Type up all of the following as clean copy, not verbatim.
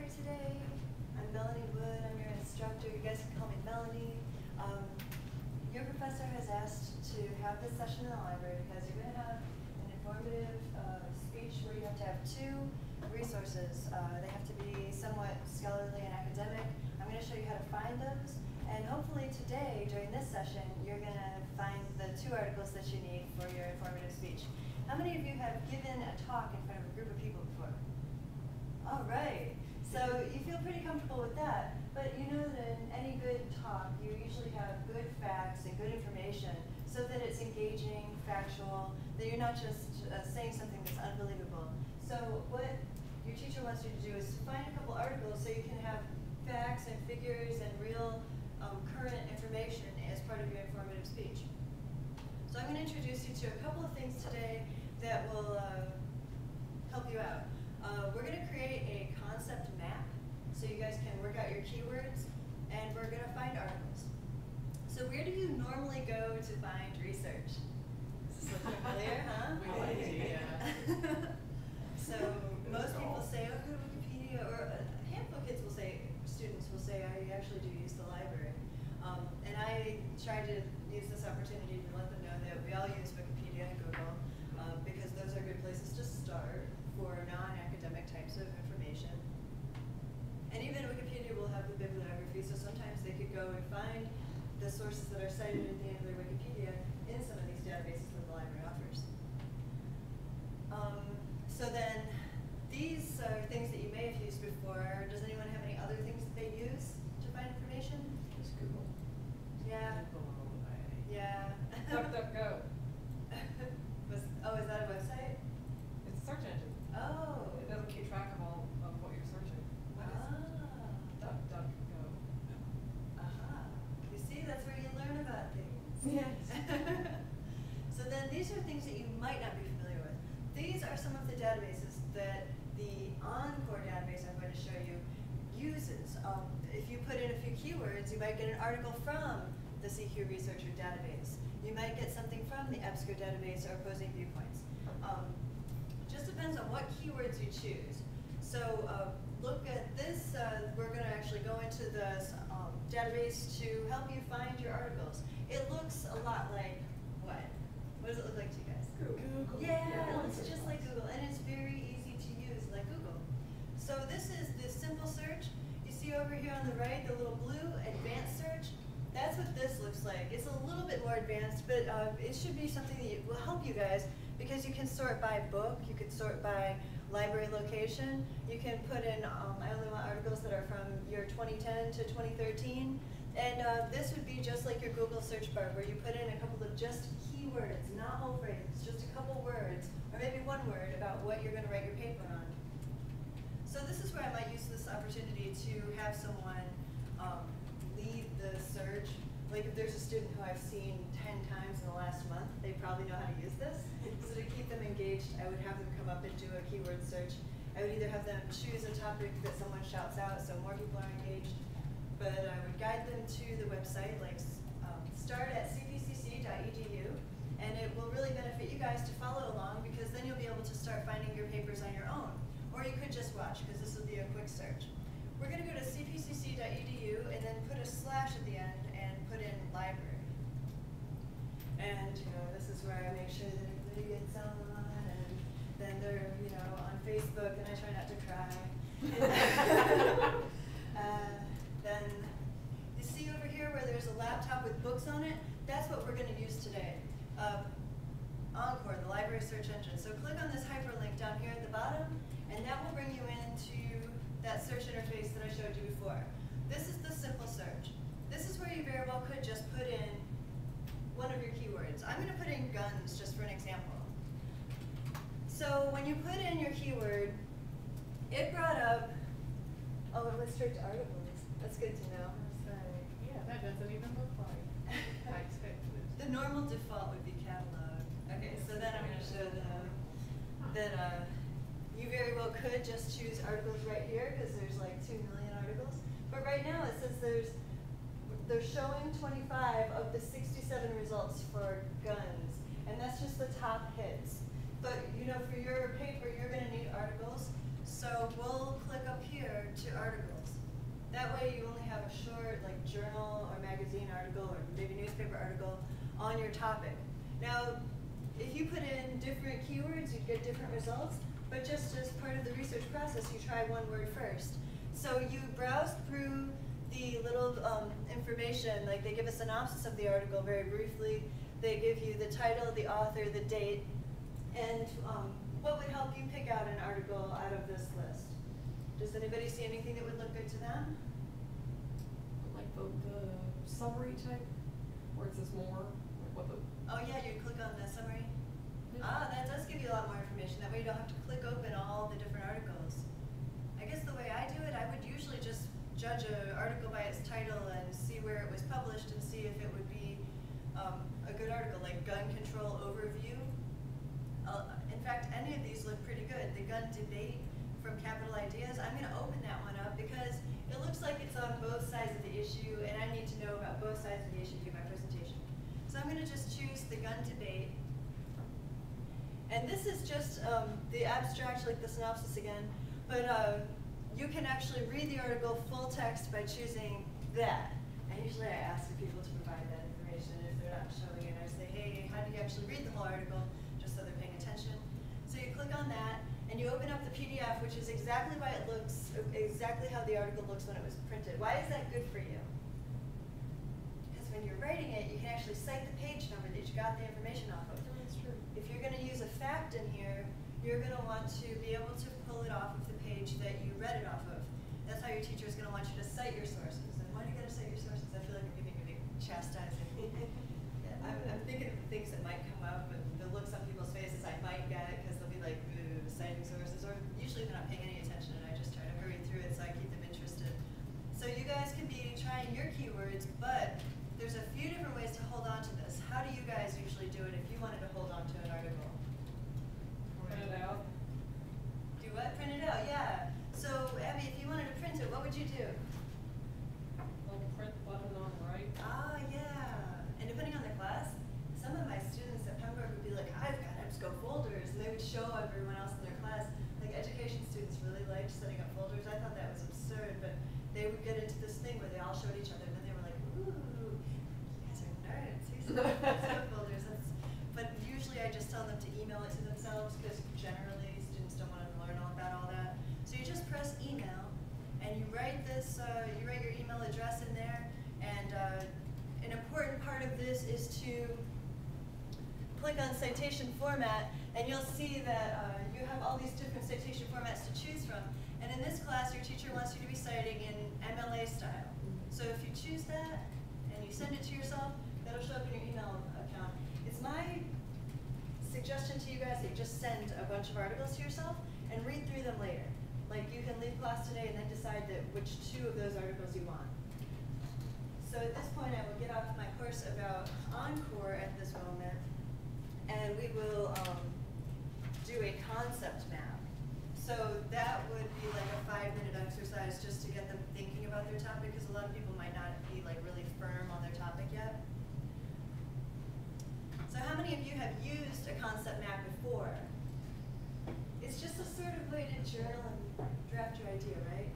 library today. I'm Melanie Wood, I'm your instructor. You guys can call me Melanie. Your professor has asked to have this session in the library because you're going to have an informative speech where you have to have two resources. They have to be somewhat scholarly and academic. I'm going to show you how to find those. And hopefully today, during this session, you're going to find the two articles that you need for your informative speech. How many of you have given a talk in front of a group of people before? All right. So you feel pretty comfortable with that. But you know that in any good talk, you usually have good facts and good information so that it's engaging, factual, that you're not just saying something that's unbelievable. So what your teacher wants you to do is find a couple articles so you can have facts and figures and real current information as part of your informative speech. So I'm going to introduce you to a couple of things today that will help you out. We're going to create a concept map so you guys can work out your keywords, and we're going to find articles. So where do you normally go to find research? Is this looking familiar, huh? So most people say, oh, go to Wikipedia, or a handful of kids will say, students will say, I actually do use the library. And I try to use this opportunity to let them know that we all use Wikipedia and Google because those are good places to start for non-academic types of information. And even Wikipedia will have the bibliography, so sometimes they could go and find the sources that are cited at the end of their Wikipedia in some of these databases that the library offers. So then, these are things that you may have used before. Does anyone have any other things that they use to find information? Just Google. Yeah. Google all the way. Yeah. DuckDuckGo. Oh, is that a website? It's a search engine. Oh. It doesn't keep track of all of what you're searching. DuckDuckGo. You see, that's where you learn about things. Yes. So then these are things that you might not be familiar with. These are some of the databases that the Encore database I'm going to show you uses. If you put in a few keywords, you might get an article from the CQ Researcher database. You might get something from the EBSCO database or Opposing Viewpoints. Just depends on what keywords you choose. So look at this. We're going to actually go into the database to help you find your articles. It looks a lot like what? What does it look like to you guys? Google. Yeah, it's just like Google, and it's very easy to use like Google. So this is the simple search. You see over here on the right, the little blue advanced search. That's what this looks like. It's a little bit more advanced, but it should be something that will help you guys because you can sort by book, you can sort by library location. You can put in, I only want articles that are from year 2010 to 2013. And this would be just like your Google search bar where you put in a couple of just keywords, not whole phrases, just a couple words, or maybe one word about what you're going to write your paper on. So this is where I might use this opportunity to have someone lead the search. Like if there's a student who I've seen 10 times in the last month, they probably know how to use this. So to keep them engaged, I would have them come up and do a keyword search. I would either have them choose a topic that someone shouts out so more people are engaged, but I would guide them to the website, like start at cpcc.edu, and it will really benefit you guys to follow along because then you'll be able to start finding your papers on your own. Or you could just watch because this will be a quick search. We're going to go to cpcc.edu and then put a slash at the end and put in library. And this is where I make sure that everybody gets on, and then they're on Facebook, and I try not to cry. Then you see over here where there's a laptop with books on it. That's what we're going to use today. Encore, the library search engine. So click on this hyperlink down here at the bottom, and that will bring you into that search interface that I showed you before. This is the simple search. This is where you very well could just put in one of your keywords. I'm going to put in guns just for an example. So when you put in your keyword, it brought up, oh, it went straight to articles. That's good to know. Sorry. Yeah, that doesn't even look like I expected it. The normal default would be catalog. Okay, so then I'm going to show them that you very well could just choose articles right here because there's like 2 million articles. But right now it says they're showing 25 of the 67 results for guns, and that's just the top hits. But for your paper, you're going to need articles. So we'll click up here to That way you only have a short like journal or magazine article or maybe newspaper article on your topic. Now, if you put in different keywords, you get different results, but just as part of the research process, you try one word first. So you browse through the little information, like they give a synopsis of the article very briefly, they give you the title, the author, the date, and what would help you pick out an article out of this list? Does anybody see anything that would look good to them? Like the summary type, where it says more, like what the. Oh yeah, you click on the summary. Yeah. Ah, that does give you a lot more information. That way you don't have to click open all the different articles. I guess the way I do it, I would usually just judge an article by its title and see where it was published and see if it would be a good article, like gun control overview. In fact, any of these look pretty good. The gun debate from Capital Ideas, I'm going to open that one up because it looks like it's on both sides of the issue, and I need to know about both sides of the issue to do my presentation. So I'm going to just choose the gun debate. And this is just the abstract, like the synopsis again, but you can actually read the article full text by choosing that. And usually I ask people to provide that information if they're not showing it. I say, hey, how do you actually read the whole article, just so they're paying attention. So you click on that, and you open up the PDF, which is exactly why it looks, exactly how the article looks when it was printed. Why is that good for you? Because when you're writing it, you can actually cite the page number that you got the information off of. That's true. If you're going to use a fact in here, you're going to want to be able to pull it off of the page that you read it off of. That's how your teacher is going to want you to cite your sources. And why do you got to cite your sources? I feel like I'm giving you big chastising. I'm thinking of the things that might come up, and the looks on people's faces, I might get it because they'll be like, ooh, citing sources, or usually they're not paying any attention, and I just try to hurry through it so I keep them interested. So you guys can be trying your keywords, but there's a few different ways to hold on to this. How do you guys usually do it if you wanted to hold on to an article? Print it out. Do what? Print it out, yeah. So, Abby, if you wanted to print it, what would you do? Like a print button on the right. Ah, yeah. And depending on the class, some of my students at Pembroke would be like, I've got EBSCO folders, and they would show everyone else in their class. Like education students really liked setting up folders. I thought that was absurd, but they would get into this thing where they all showed each other, and then they were like, ooh, you guys are nerds. Here's some EBSCO folders. But usually I just tell them to email it to themselves because generally students don't want to learn all about all that. So you just press email, and you write this, you write your email address in there, and an important part of this is to click on citation format, and you'll see that you have all these different citation formats to choose from. And in this class, your teacher wants you to be citing in MLA style. So if you choose that, and you send it to yourself, that'll show up in your email account. It's my suggestion to you guys that you just send a bunch of articles to yourself and read through them later. Like you can leave class today and then decide that which two of those articles you want. So at this point I will get off my course about Encore at this moment, and we will do a concept map. So that would be like a 5-minute exercise just to get them thinking about their topic, because a lot of people might not be like really firm on their topic yet. So how many of you have used a concept map before? It's just a sort of way to journal and draft your idea, right?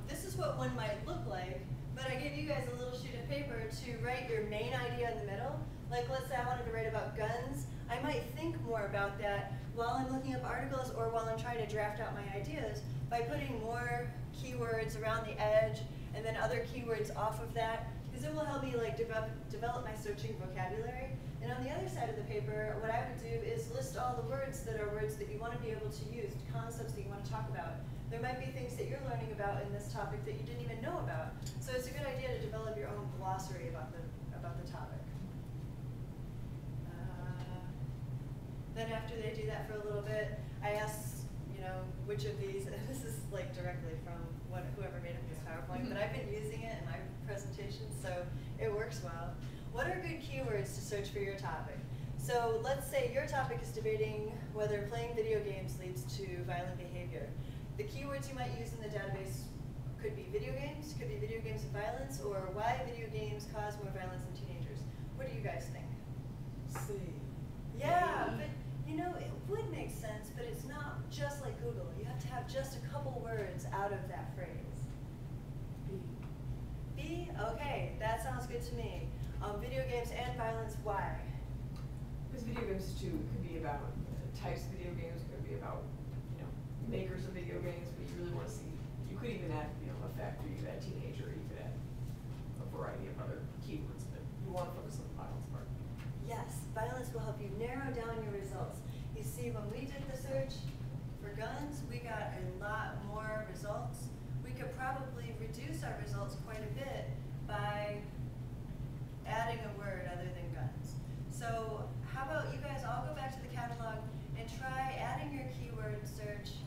This is what one might look like, but I gave you guys a little sheet of paper to write your main idea in the middle. Like let's say I wanted to write about guns. I might think more about that while I'm looking up articles or while I'm trying to draft out my ideas by putting more keywords around the edge and then other keywords off of that, because it will help me like develop my searching vocabulary. And on the other side of the paper, what I would do is list all the words that are words that you want to be able to use, concepts that you want to talk about. There might be things that you're learning about in this topic that you didn't even know about. So it's a good idea to develop your own glossary about the topic. Then after they do that for a little bit, I ask, which of these, and this is like directly from whoever made up this PowerPoint, but I've been using it in my presentation, so it works well. What are good keywords to search for your topic? So let's say your topic is debating whether playing video games leads to violent behavior. The keywords you might use in the database could be video games and violence, or why video games cause more violence in teenagers. What do you guys think? C. Yeah, but it would make sense, but it's not just just like Google. You have to have just a couple words out of that phrase. B. B? Okay, that sounds good to me. Video games and violence, why? Because video games too could be about types of video games, it could be about, makers of video games, but you really want to see, you could even add, a factor, you could add teenager, you could add a variety of other keywords, but you want to focus on the violence part. Yes, violence will help you narrow down your results. You see, when we did the search for guns, we got a lot more results. We could probably reduce our results quite a bit by adding a word other than guns. So how about you guys all go back to the catalog and try adding your keyword search,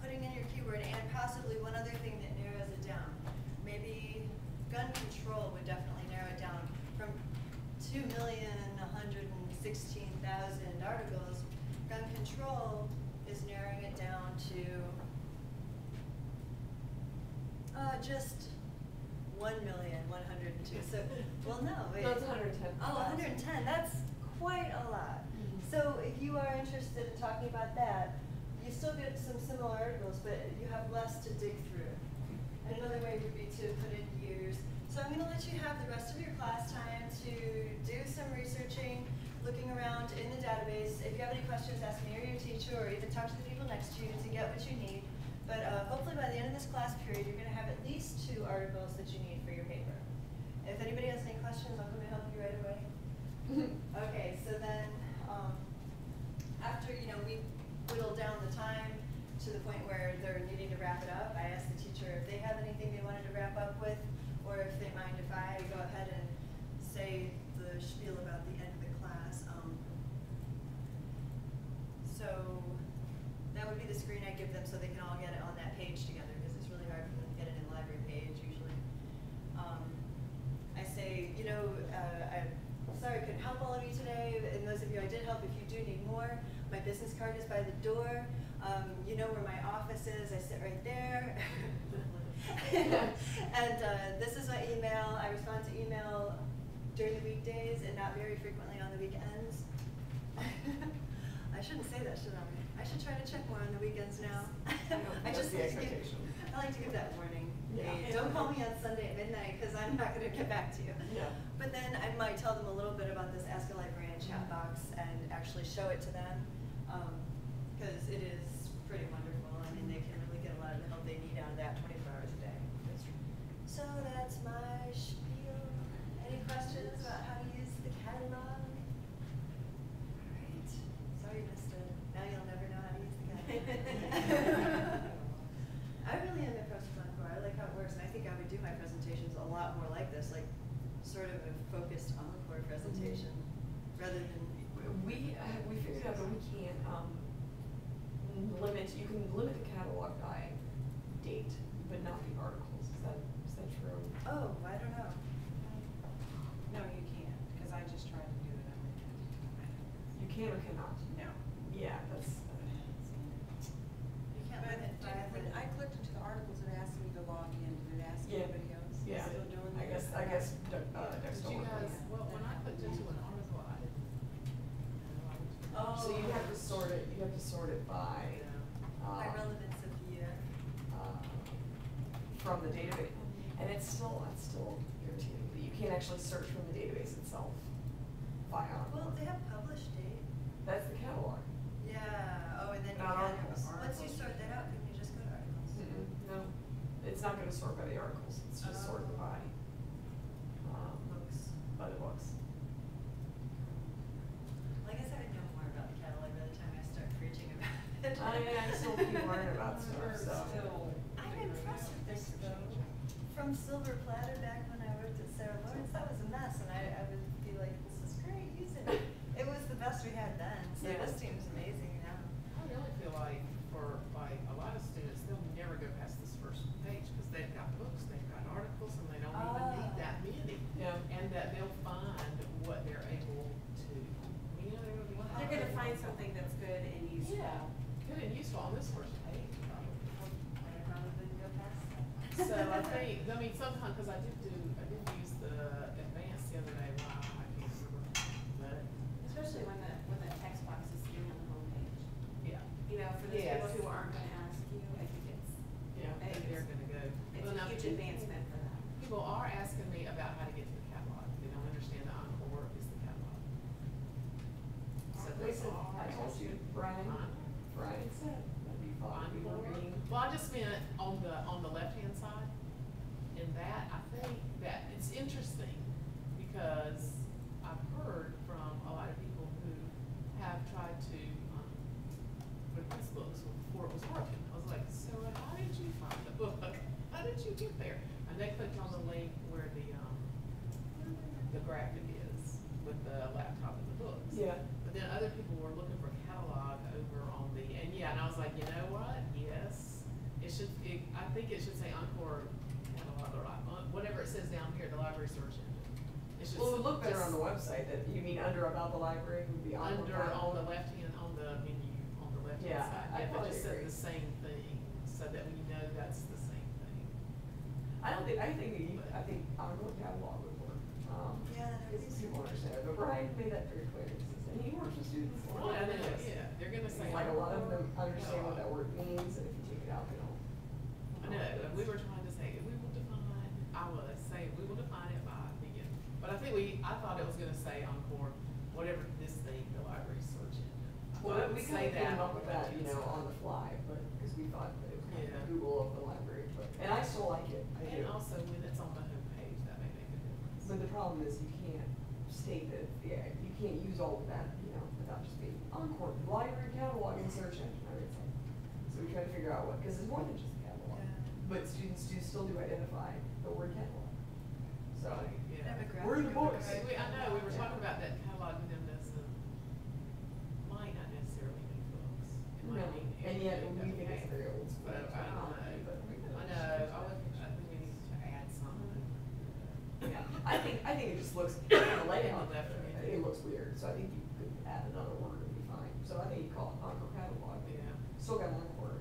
putting in your keyword, and possibly one other thing that narrows it down. Maybe gun control would definitely narrow it down from 2,116,000 articles. Gun control is narrowing it down to just 1,102,000. So, well, no, wait. No, it's 110. Oh, 110. That's quite a lot. Mhm. So, if you are interested in talking about that, you still get some similar articles, but you have less to dig through. And another way would be to put in years. So I'm going to let you have the rest of your class time to do some researching, looking around in the database. If you have any questions, ask me or your teacher, or even talk to the people next to you to get what you need. But hopefully by the end of this class period, you're going to have at least 2 articles that you need for your paper. If anybody has any questions, I'm going to help you right away. Okay, so then after we whittle down the time to the point where they're needing to wrap it up, I asked the teacher if they have anything they wanted to wrap up with, or if they mind if I go ahead and say the spiel about the end of the class. So that would be the screen I give them so they can all get it on that page together, because it's really hard for them to get it in the library page usually. I say, I'm sorry I couldn't help all of you today, and those of you I did help, if you do need more, my business card is by the door. You know where my office is, I sit right there. And this is my email. I respond to email during the weekdays and not very frequently on the weekends. I shouldn't say that, should I? I should try to check more on the weekends now. I That's just the like to give, expectation. I like to give that warning. Yeah. Hey, don't call me on Sunday at midnight because I'm not going to get back to you. Yeah. But then I might tell them a little bit about this Ask a Librarian chat box and actually show it to them, because it is pretty wonderful. I mean, they can really get a lot of the help they need out of that 24 hours a day. That's true. So that's my spiel. Any questions about how to use the catalog? All right. Sorry you missed it. Now you'll never know how to use the catalog. I really am impressed with Encore. I like how it works, and I think I would do my presentations a lot more like this, like sort of a focused Encore presentation, rather than. We figured out that we can't limit. You can limit the catalog by date, but not the articles. Is that true? Oh, I don't know. No, you can't, because I just tried to do it on my You can or cannot. No. Yeah, that's. You can't But limit by when I clicked into the articles, it asked me to log in. Did it ask Yeah. anybody else? Yeah. Still doing I that? guess. Did you guys, well, when I clicked into an article, I didn't. Oh. So you have to sort it. You have to sort it by. By relevance of the year. From the database, and it's still irritating that you can't actually search from the database itself by article. Well, they have published date. That's the catalog. Yeah. Oh, and then you Not can. articles. Once you sort that out, couldn't you just go to articles? No, it's not going to sort by the articles. It's just sorted Oh. by Books. by the books. Well, I guess I would know more about the catalog by the time I start preaching about it. I still keep learning about stuff. We're So. still I'm figuring impressed out with this things though. changing. From Silver Platter back when I worked at Sarah Lawrence, that was a mess, and I would be like, this is great, use it. It was the best we had then, so Yeah. this team's amazing now. I really feel like for like a lot of students, they'll never go past this first page because they've got books, they've got articles, and they don't even need that many. Yeah. And that they'll find what they're able to, they're gonna be. They're gonna find something that's good and useful. Yeah, good and useful on this first page, probably. Rather than go past that. So I think, sometimes, because I did use the advanced the other day, wow, I can't remember, but, Especially when the text box is sitting on the homepage. yeah. You know, for those Yes. people that? That'd be fun. We were Encore. being. Well, I just meant on the left-hand side, and that, I think that it's interesting, because I've heard from a lot of people who have tried to, request books before it was working. I was like, so how did you find the book? How did you get there? And they clicked on the link where the graphic is with the laptop and the books. Yeah. But then other people were looking for catalog over on the, and I was like, you know what? Yes, I think it should say Encore catalog or whatever it says down here, the library search engine. It should Well, it would look better just on the website, that, you mean under about the library would be on. Under, on the left hand, on the menu, on the left hand Yeah, side. I Yeah, but probably just said agree. the same thing, so that we know that's the same thing. I think Encore catalog would work. Yeah, that Because is- people understand it, but Brian made that very clear, and he works with students. a lot. Well, I know, yeah, they're gonna say. Like a lot of them Encore understand what that catalog. word means, and if you take it out, they don't. I know, and we were trying to say, we will define, we will define it by begin, but I thought it was gonna say Encore, whatever this thing, the library search engine. I thought Well, it would we say kind of came that up with on the that, you know, left-hand on the fly, but, because we thought that it was kind Yeah. of Google of the library, but, and I still like it, I side. do. And also when it's on the homepage, that may make a difference. But the problem is you can't state that, you can't use all of that, you know, without just being Encore, library catalog and search engine, I would say. So we try to figure out what, because it's more than just a catalog. Yeah. But students still do identify the word catalog. So, Yeah. Have a graphic we're in the of books. it. I know, we were Yeah. talking about that catalog with them as, might not necessarily mean books. It might No, mean and yet everything we think that it's we very have. old school. But I know, I think we need to add something. Yeah, I think it just looks, the layout, left hand. it looks weird, so I think you could add another word and be fine. So I think you call it Encore catalog. Yeah. Still got one word.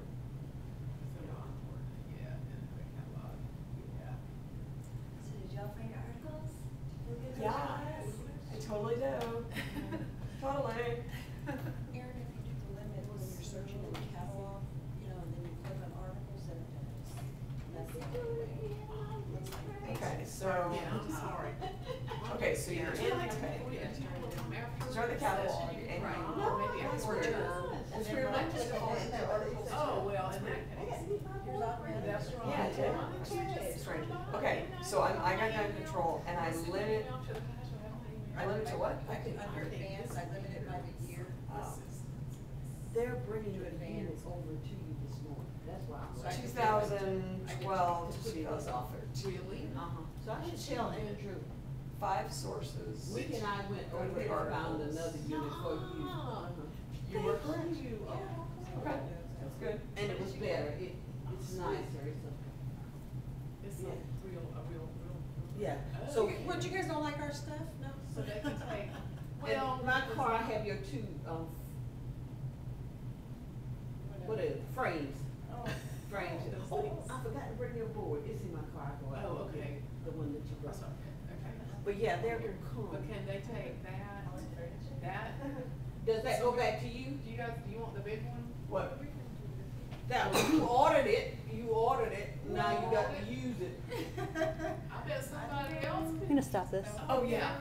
So Encore, yeah, and the catalog, yeah. So did y'all find your articles? Look at those Yeah, guys? I totally do. Totally. Erin, if you do the limit when you're searching in the catalog, you know, and then you click on articles, then it does. And that's the only way. Looks like. Okay, so. Yeah, I'm sorry. Okay, so you're in, okay. Start the catalog and. Right. No, Maybe that's after. weird. And then right click on it, the articles. Oh, well, in that case. Here's alphabet. That's right. Yeah, it did. It's strange. Okay, so I got that in control and I limit to what? I could, under advanced, I limit it by the year. They're bringing the units over to you this morning, that's why I'm. So I could- 2012 to Just pick those off there. 2013. Really? Uh-huh, so I should tell Andrew, 5 sources. Week and I went Go to over the and found articles. another unit for you. Ah. You were correct. You, oh, Okay, that's good. And it was better, it's nicer, it's a. It's Yeah. a real. Yeah, Oh. so. What, you guys don't like our stuff? No? So they can take, Well, well. my car, I have your two, what is it, frames, Oh. frames. Oh, I forgot to bring your board, it's in my car, I go out. Oh, okay. The one that you brought. That's okay. But yeah, they're gonna come. But can they take that, Does that go back to you? do you want the big one? What? That one, you ordered it, now you got to use it. I bet somebody else could. I'm gonna stop this. Oh, yeah.